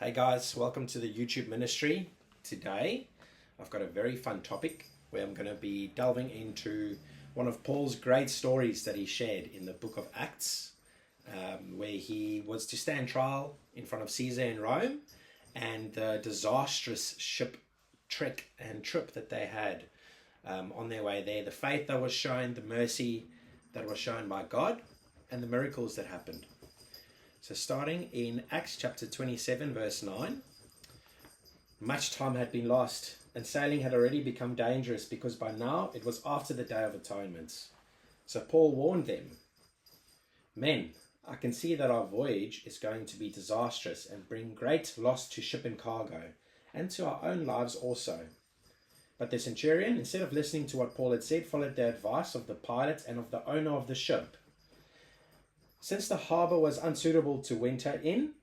Hey guys, welcome to the YouTube ministry. Today I've got a very fun topic where I'm going to be delving into one of Paul's great stories that he shared in the book of Acts, where he was to stand trial in front of Caesar in Rome, and the disastrous ship trek and trip that they had on their way there, the faith that was shown, the mercy that was shown by God, and the miracles that happened. So starting in Acts chapter 27 verse 9, much time had been lost and sailing had already become dangerous because by now it was after the Day of Atonement. So Paul warned them, "Men, I can see that our voyage is going to be disastrous and bring great loss to ship and cargo and to our own lives also." But the centurion, instead of listening to what Paul had said, followed the advice of the pilot and of the owner of the ship. Since the harbour was unsuitable to winter in,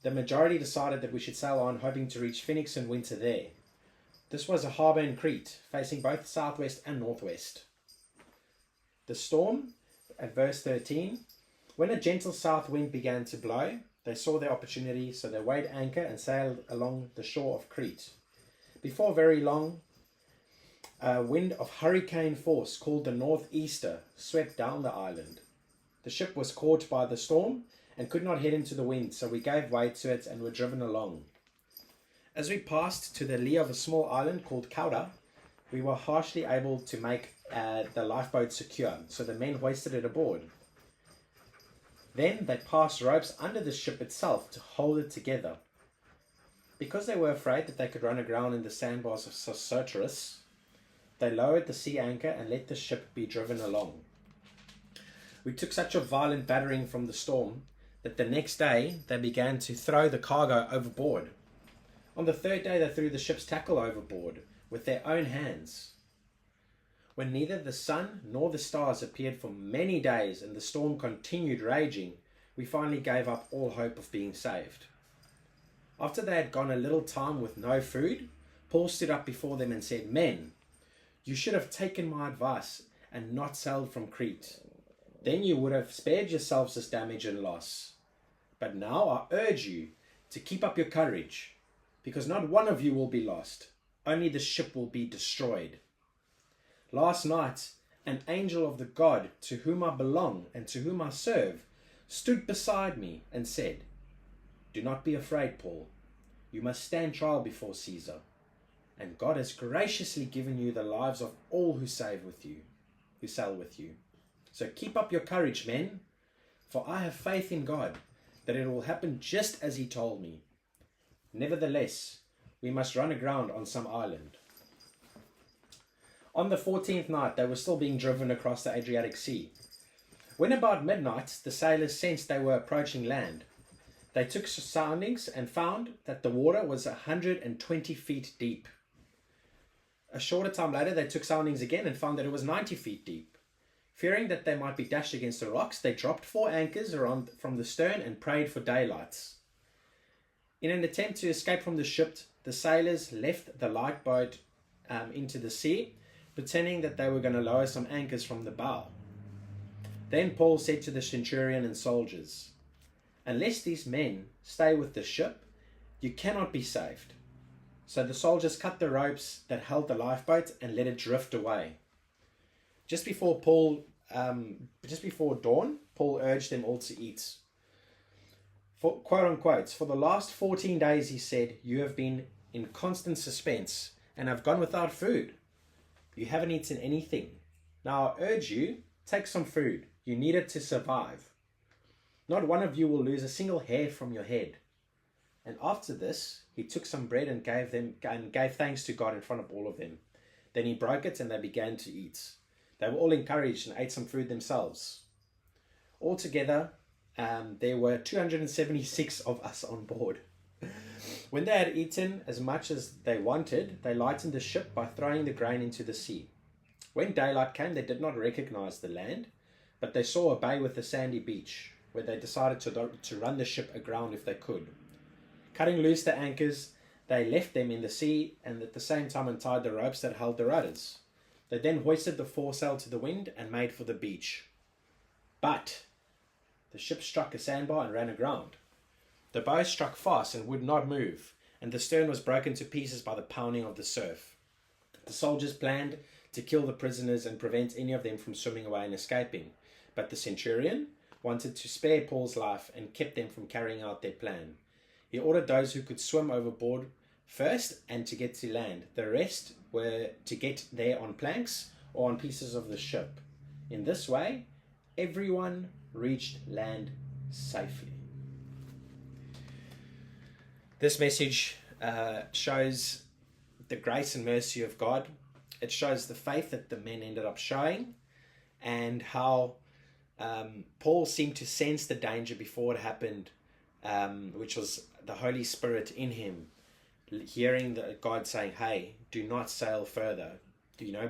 the majority decided that we should sail on, hoping to reach Phoenix and winter there. This was a harbour in Crete, facing both southwest and northwest. The storm, at verse 13, when a gentle south wind began to blow, they saw their opportunity, so they weighed anchor and sailed along the shore of Crete. Before very long, a wind of hurricane force called the northeaster swept down the island. The ship was caught by the storm and could not head into the wind, so we gave way to it and were driven along. As we passed to the lee of a small island called Cauda, we were hardly able to make the lifeboat secure, so the men hoisted it aboard. Then they passed ropes under the ship itself to hold it together. Because they were afraid that they could run aground in the sandbars of Ceasar, they lowered the sea anchor and let the ship be driven along. We took such a violent battering from the storm that the next day they began to throw the cargo overboard. On the third day they threw the ship's tackle overboard with their own hands. When neither the sun nor the stars appeared for many days and the storm continued raging, we finally gave up all hope of being saved. After they had gone a little time with no food, Paul stood up before them and said, "Men, you should have taken my advice and not sailed from Crete. Then you would have spared yourselves this damage and loss. But now I urge you to keep up your courage, because not one of you will be lost, only the ship will be destroyed. Last night, an angel of the God to whom I belong and to whom I serve stood beside me and said, 'Do not be afraid, Paul. You must stand trial before Caesar. And God has graciously given you the lives of all who sail with you. So keep up your courage, men, for I have faith in God that it will happen just as he told me. Nevertheless, we must run aground on some island.' On the 14th night, they were still being driven across the Adriatic Sea. When about midnight, the sailors sensed they were approaching land. They took soundings and found that the water was 120 feet deep. A shorter time later, they took soundings again and found that it was 90 feet deep. Fearing that they might be dashed against the rocks, they dropped 4 anchors around from the stern and prayed for daylight. In an attempt to escape from the ship, the sailors left the light boat into the sea, pretending that they were going to lower some anchors from the bow. Then Paul said to the centurion and soldiers, "Unless these men stay with the ship, you cannot be saved." So the soldiers cut the ropes that held the lifeboat and let it drift away. Just before dawn, Paul urged them all to eat. For, quote unquote, "For the last 14 days," he said, "you have been in constant suspense and have gone without food. You haven't eaten anything. Now I urge you, take some food. You need it to survive. Not one of you will lose a single hair from your head." And after this, he took some bread and gave thanks to God in front of all of them. Then he broke it and they began to eat. They were all encouraged and ate some food themselves. Altogether, there were 276 of us on board. When they had eaten as much as they wanted, they lightened the ship by throwing the grain into the sea. When daylight came, they did not recognize the land, but they saw a bay with a sandy beach, where they decided to run the ship aground if they could. Cutting loose the anchors, they left them in the sea and at the same time untied the ropes that held the rudders. They then hoisted the foresail to the wind and made for the beach. But the ship struck a sandbar and ran aground. The bow struck fast and would not move, and the stern was broken to pieces by the pounding of the surf. The soldiers planned to kill the prisoners and prevent any of them from swimming away and escaping, but the centurion wanted to spare Paul's life and kept them from carrying out their plan. He ordered those who could swim overboard first and to get to land. The rest were to get there on planks or on pieces of the ship. In this way, everyone reached land safely. This message shows the grace and mercy of God. It shows the faith that the men ended up showing, and how Paul seemed to sense the danger before it happened, which was the Holy Spirit in him, hearing God saying, hey, do not sail further.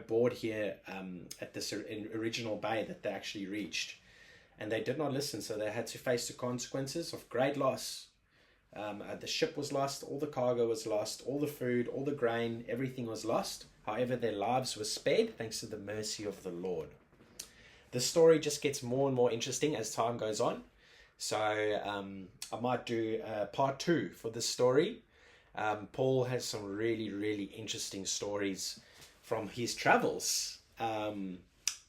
Board here at this original bay that they actually reached. And they did not listen, so they had to face the consequences of great loss. The ship was lost, all the cargo was lost, all the food, all the grain, everything was lost. However, their lives were spared thanks to the mercy of the Lord. The story just gets more and more interesting as time goes on. So I might do part 2 for this story. Paul has some really, really interesting stories from his travels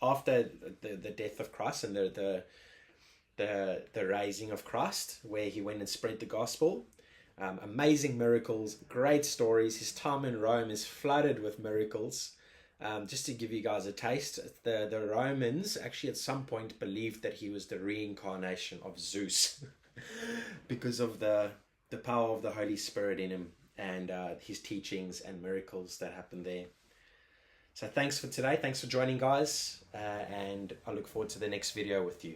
after the death of Christ and the raising of Christ, where he went and spread the gospel. Amazing miracles, great stories. His time in Rome is flooded with miracles. Just to give you guys a taste, the Romans actually at some point believed that he was the reincarnation of Zeus because of the power of the Holy Spirit in him and his teachings and miracles that happened there. So thanks for today. Thanks for joining, guys. And I look forward to the next video with you.